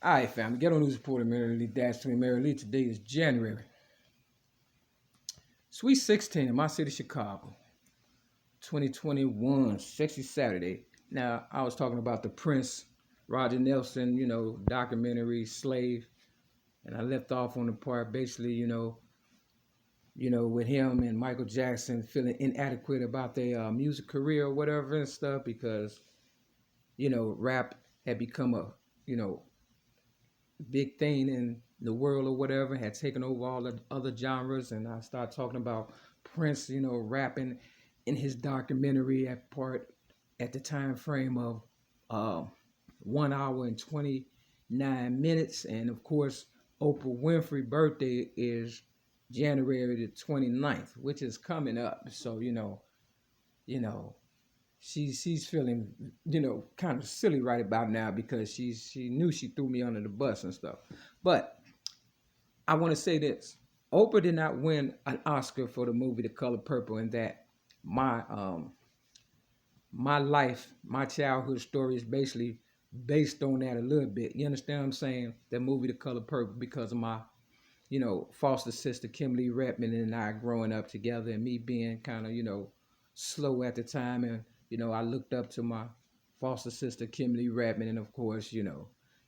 All right, family. Get on news reporter Mary Lee Dash to me. Mary Lee. Today is January. Sweet 16 in my city, Chicago. 2021, sexy Saturday. Now, I was talking about the Prince, Roger Nelson, documentary, Slave. And I left off on the part basically, with him and Michael Jackson feeling inadequate about their music career or whatever and stuff because, rap had become a, big thing in the world or whatever, had taken over all the other genres. And I started talking about Prince, rapping in his documentary at the time frame of uh, 1 hour and 29 minutes. And of course, Oprah Winfrey's birthday is January the 29th, which is coming up. So, you know, she's feeling, kind of silly right about now because she knew she threw me under the bus and stuff. But I want to say this: Oprah did not win an Oscar for the movie The Color Purple, and that my life, my childhood story is basically based on that a little bit. You understand what I'm saying? That movie The Color Purple, because of my foster sister Kimberly Redmond and I growing up together, and me being kind of, slow at the time. And, I looked up to my foster sister Kimberly Redmond. And of course,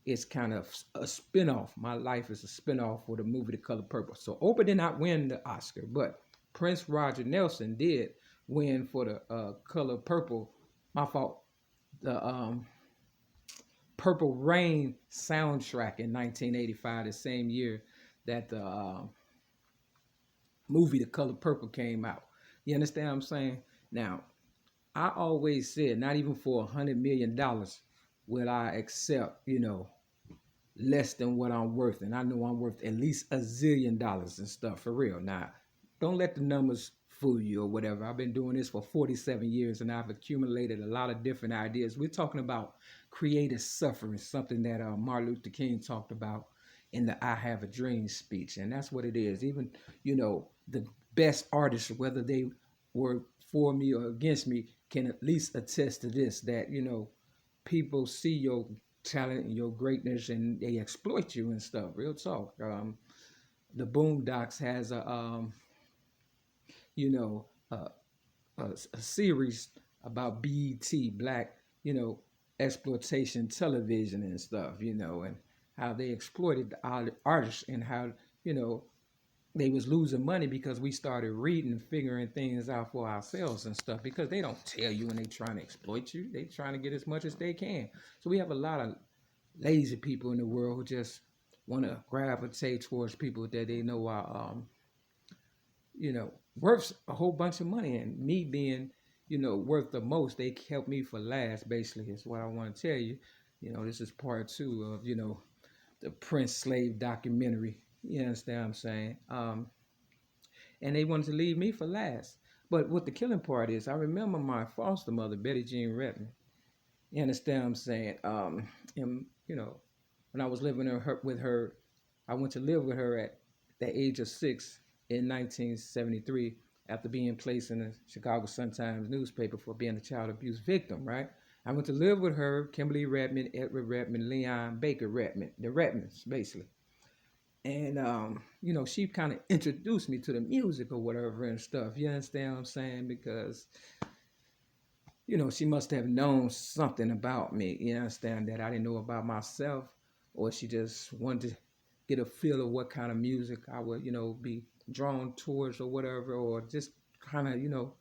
it's kind of a spinoff. My life is a spinoff for the movie The Color Purple. So Oprah did not win the Oscar, but Prince Roger Nelson did win for the Color Purple. My fault. The Purple Rain soundtrack in 1985, the same year that the movie The Color Purple came out. You understand what I'm saying? Now, I always said, not even for $100 million will I accept, less than what I'm worth. And I know I'm worth at least $1 zillion and stuff, for real. Now, don't let the numbers fool you or whatever. I've been doing this for 47 years and I've accumulated a lot of different ideas. We're talking about creative suffering, something that Martin Luther King talked about in the I Have a Dream speech. And that's what it is. Even, the best artists, whether they were for me or against me, can at least attest to this, that, people see your talent and your greatness and they exploit you and stuff. Real talk. The Boondocks has you know, a, a series about BET, black, exploitation television and stuff, and how they exploited the artists and how, they was losing money because we started reading and figuring things out for ourselves and stuff, because they don't tell you when they trying to exploit you. They trying to get as much as they can. So we have a lot of lazy people in the world who just want to gravitate towards people that they know are, worth a whole bunch of money. And me being, worth the most, they kept me for last, basically, is what I want to tell you. This is part two of, the Prince Slave documentary. You understand what I'm saying? And they wanted to leave me for last. But what the killing part is, I remember my foster mother, Betty Jean Redmond. You understand what I'm saying? And, when I was living with her, I went to live with her at the age of 6 in 1973 after being placed in the Chicago Sun-Times newspaper for being a child abuse victim, right? I went to live with her, Kimberly Redmond, Edward Redmond, Leon Baker Redmond, the Redmonds, basically. And, she kind of introduced me to the music or whatever and stuff. You understand what I'm saying? Because, she must have known something about me, you understand, that I didn't know about myself, or she just wanted to get a feel of what kind of music I would, be drawn towards or whatever, or just kind of,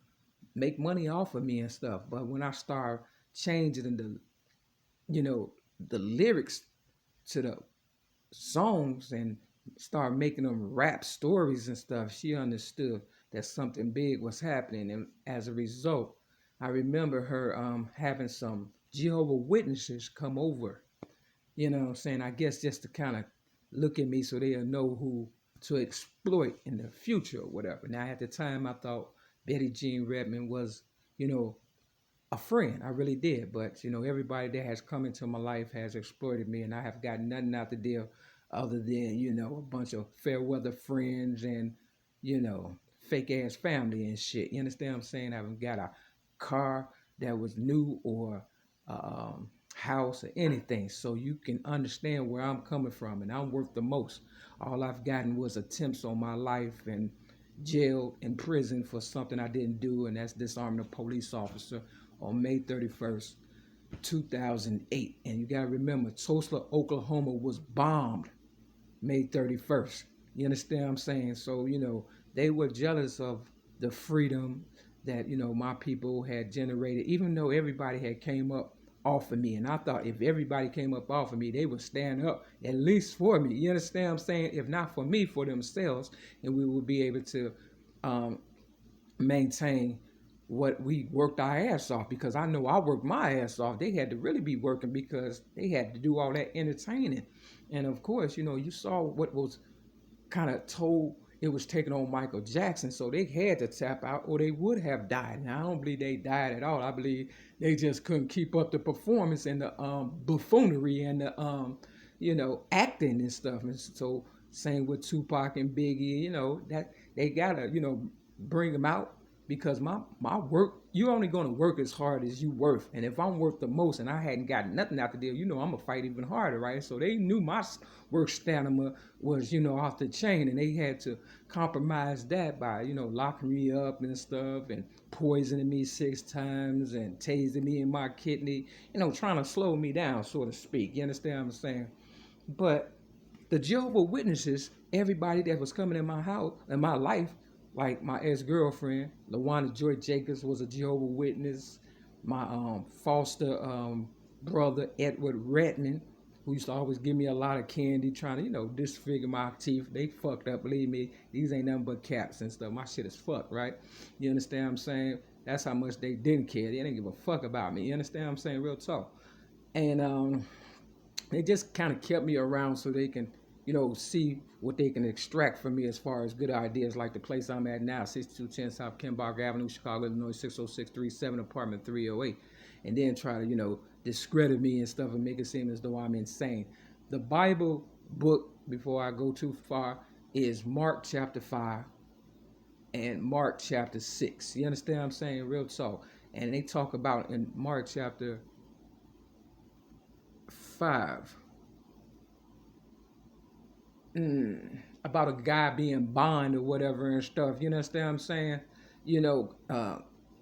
make money off of me and stuff. But when I start changing the lyrics to the songs and start making them rap stories and stuff, she understood that something big was happening. And as a result, I remember her having some Jehovah Witnesses come over, you know what I'm saying? I guess just to kind of look at me so they'll know who to exploit in the future or whatever. Now, at the time, I thought Betty Jean Redmond was, a friend. I really did. But, everybody that has come into my life has exploited me, and I have got nothing out the deal other than, a bunch of fair weather friends and, fake ass family and shit. You understand what I'm saying? I haven't got a car that was new or house or anything, so you can understand where I'm coming from. And I'm worth the most. All I've gotten was attempts on my life and jail and prison for something I didn't do, and that's disarming a police officer on May 31st, 2008. And you got to remember, Tulsa, Oklahoma was bombed May 31st. You understand what I'm saying? So, they were jealous of the freedom that, my people had generated, even though everybody had came up off of me. And I thought if everybody came up off of me, they would stand up at least for me. You understand what I'm saying? If not for me, for themselves. And we would be able to maintain what we worked our ass off, because I know I worked my ass off. They had to really be working because they had to do all that entertaining. And of course, you saw what was kind of told it was taking on Michael Jackson, so they had to tap out or they would have died. Now, I don't believe they died at all. I believe they just couldn't keep up the performance and the buffoonery and the acting and stuff. And so same with Tupac and Biggie, that they gotta, bring them out, because my work, you're only going to work as hard as you worth. And if I'm worth the most and I hadn't gotten nothing out the deal, I'm going to fight even harder, right? So they knew my work stamina was, off the chain, and they had to compromise that by, locking me up and stuff and poisoning me 6 times and tasing me in my kidney, trying to slow me down, so to speak. You understand what I'm saying? But the Jehovah's Witnesses, everybody that was coming in my house, in my life, like my ex-girlfriend, LaWanda Joy Jacobs, was a Jehovah's Witness. My foster brother, Edward Redman, who used to always give me a lot of candy, trying to, disfigure my teeth. They fucked up, believe me. These ain't nothing but caps and stuff. My shit is fucked, right? You understand what I'm saying? That's how much they didn't care. They didn't give a fuck about me. You understand what I'm saying? Real talk. And they just kind of kept me around so they can, see what they can extract from me as far as good ideas, like the place I'm at now, 6210 South Kembark Avenue, Chicago, Illinois, 60637, apartment 308. And then try to, discredit me and stuff and make it seem as though I'm insane. The Bible book, before I go too far, is Mark chapter 5 and Mark chapter 6. You understand what I'm saying? Real talk. And they talk about in Mark chapter 5, about a guy being bond or whatever and stuff. You understand what I'm saying?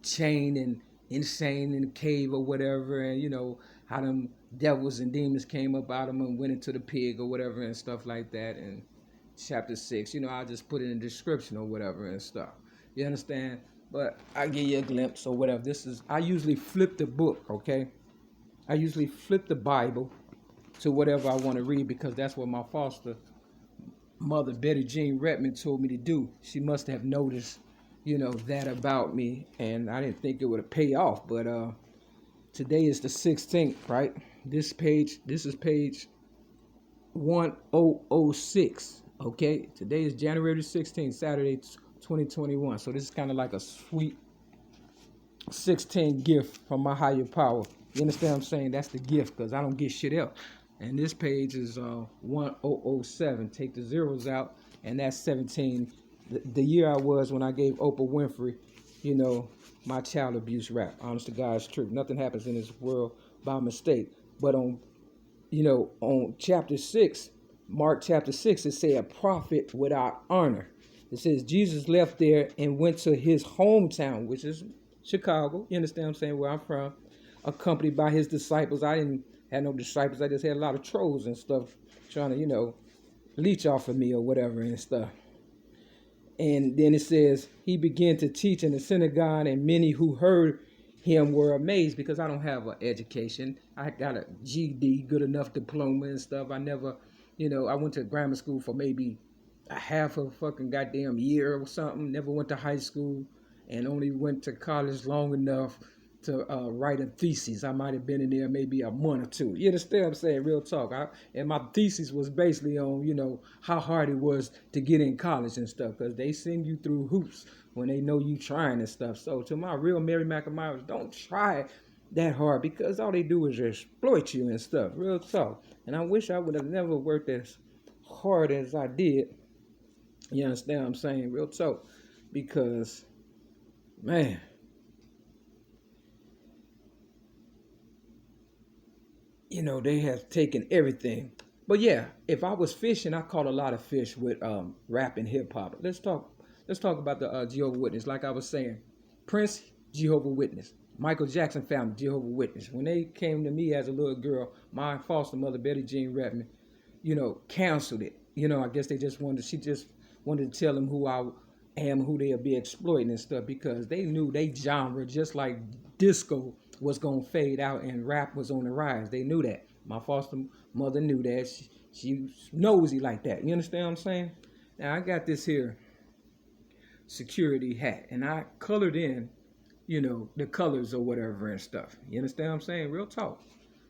Chained and insane in the cave or whatever, and how them devils and demons came up out of him and went into the pig or whatever and stuff like that. And chapter 6, I'll just put it in the description or whatever and stuff. You understand? But I give you a glimpse or whatever. I usually flip the book, okay? I usually flip the Bible to whatever I want to read, because that's what my foster mother, Betty Jean Redmond, told me to do. She must have noticed, that about me, and I didn't think it would pay off. But today is the 16th, right? This is page 1006. Okay, today is January 16th, Saturday, 2021. So this is kind of like a sweet 16 gift from my higher power. You understand what I'm saying? That's the gift, because I don't get shit else. And this page is 1007. Take the zeros out, and that's 17. The year I was when I gave Oprah Winfrey, my child abuse rap. Honest to God's truth. Nothing happens in this world by mistake. But on chapter 6, Mark chapter 6, it said a prophet without honor. It says Jesus left there and went to his hometown, which is Chicago. You understand what I'm saying? Where I'm from. Accompanied by his disciples. I didn't have no disciples. I just had a lot of trolls and stuff trying to, leech off of me or whatever and stuff. And then it says he began to teach in the synagogue, and many who heard him were amazed, because I don't have an education. I got a GD, good enough diploma and stuff. I never, I went to grammar school for maybe a half a fucking goddamn year or something. Never went to high school, and only went to college long enough to write a thesis. I might have been in there maybe a month or two. You understand what I'm saying? Real talk. And my thesis was basically on, how hard it was to get in college and stuff, because they send you through hoops when they know you trying and stuff. So to my real Mary Mac admirers, don't try that hard, because all they do is exploit you and stuff. Real talk. And I wish I would have never worked as hard as I did. You understand what I'm saying? Real talk. Because, man, you know, they have taken everything. But yeah, if I was fishing, I caught a lot of fish with rap and hip hop. Let's talk about the Jehovah Witness. Like I was saying, Prince, Jehovah Witness. Michael Jackson family, Jehovah Witness. When they came to me as a little girl, my foster mother, Betty Jean Redmond, you know, canceled it. You know, I guess she just wanted to tell them who I am, who they'll be exploiting and stuff, because they knew they genre, just like disco was gonna fade out and rap was on the rise. They knew that. My foster mother knew that. She nosy like that. You understand what I'm saying? Now I got this here security hat, and I colored in, you know, the colors or whatever and stuff. You understand what I'm saying? Real talk.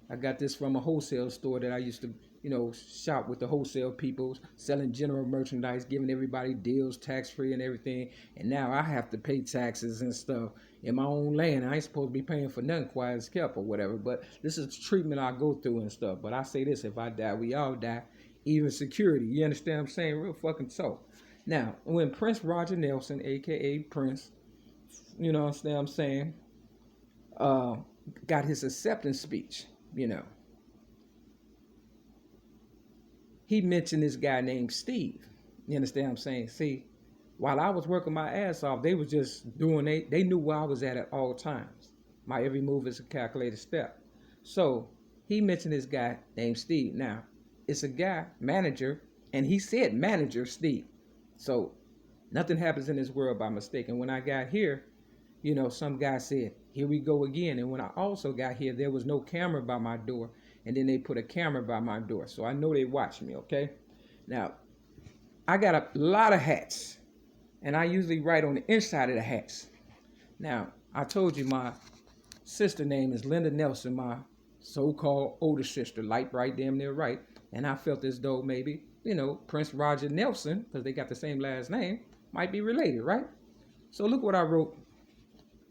I got this from a wholesale store that I used to, you know, shop with the wholesale people, selling general merchandise, giving everybody deals, tax-free and everything. And now I have to pay taxes and stuff in my own land. I ain't supposed to be paying for nothing, quiet as kept or whatever. But this is the treatment I go through and stuff. But I say this, if I die, we all die. Even security. You understand what I'm saying? Real fucking talk. Now, when Prince Roger Nelson, a.k.a. Prince, you know what I'm saying, got his acceptance speech, you know, he mentioned this guy named Steve. You understand what I'm saying? See, while I was working my ass off, they was just doing, they knew where I was at all times. My every move is a calculated step. So he mentioned this guy named Steve. Now, it's a guy, manager, and he said manager Steve. So nothing happens in this world by mistake. And when I got here, you know, some guy said, here we go again. And when I also got here, there was no camera by my door. And then they put a camera by my door. So I know they watch me, okay? Now, I got a lot of hats. And I usually write on the inside of the hats. Now, I told you my sister name is Linda Nel-Son, my so-called older sister, light bright, damn near right. And I felt as though maybe, you know, Prince Roger Nelson, because they got the same last name, might be related, right? So look what I wrote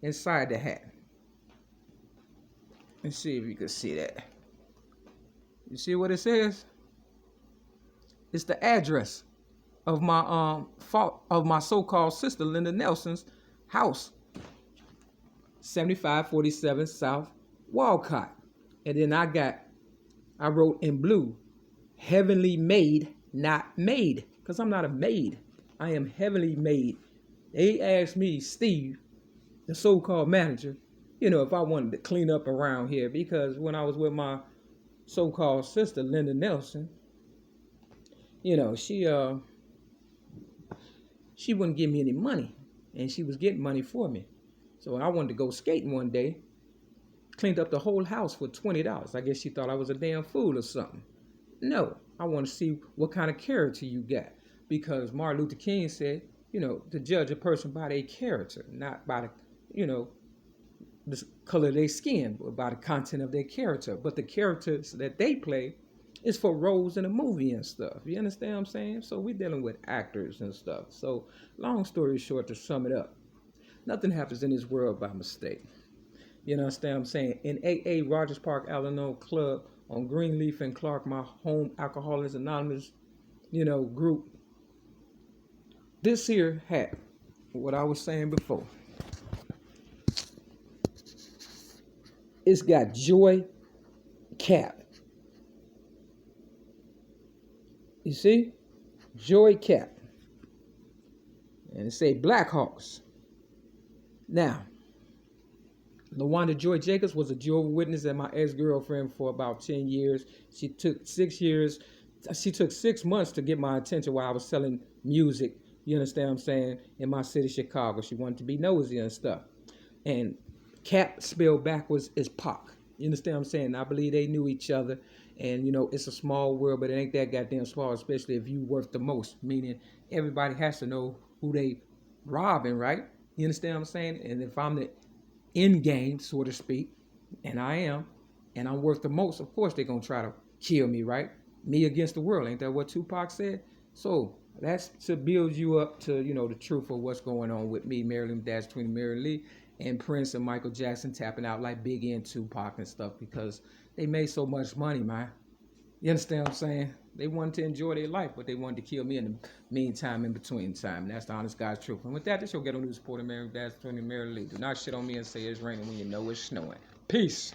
inside the hat. Let's see if you can see that. You see what it says? It's the address of my so-called sister Linda Nelson's house, 7547 South Walcott. And then I wrote in blue, heavenly made, not made, because I'm not a maid. I am heavenly made. They asked me, Steve, the so-called manager, you know, if I wanted to clean up around here, because when I was with my so-called sister, Linda Nel-Son, you know, she wouldn't give me any money, and she was getting money for me. So I wanted to go skating one day, cleaned up the whole house for $20. I guess she thought I was a damn fool or something. No, I want to see what kind of character you got, because Martin Luther King said, you know, to judge a person by their character, not by the, you know, the color of their skin, but by the content of their character. But the characters that they play is for roles in a movie and stuff. You understand what I'm saying? So we're dealing with actors and stuff. So long story short, to sum it up, nothing happens in this world by mistake. You understand what I'm saying? In AA Rogers Park Al-Anon Club on Greenleaf and Clark, my home Alcoholics Anonymous, you know, group, this here hat, what I was saying before, it's got Joy Cap. You see? Joy Cap. And it say Blackhawks. Now, LaWanda Joy Jacobs was a Jehovah's Witness and my ex-girlfriend for about 10 years. She took 6 months to get my attention while I was selling music, you understand what I'm saying, in my city, Chicago. She wanted to be nosy and stuff. And Cap spelled backwards is Pac. You understand what I'm saying? I believe they knew each other. And, you know, it's a small world, but it ain't that goddamn small, especially if you worth the most. Meaning everybody has to know who they robbing, right? You understand what I'm saying? And if I'm the end game, so to speak, and I am, and I'm worth the most, of course they're going to try to kill me, right? Me against the world. Ain't that what Tupac said? So that's to build you up to, you know, the truth of what's going on with me, Marilyn Dash between Mary Lee, and Prince and Michael Jackson tapping out like Biggie and Tupac and stuff, because they made so much money, man. You understand what I'm saying? They wanted to enjoy their life, but they wanted to kill me in the meantime, in between time. And that's the honest God's truth. And with that, this will get on news supporting Mary Dash between Mary Lee. Do not shit on me and say it's raining when you know it's snowing. Peace.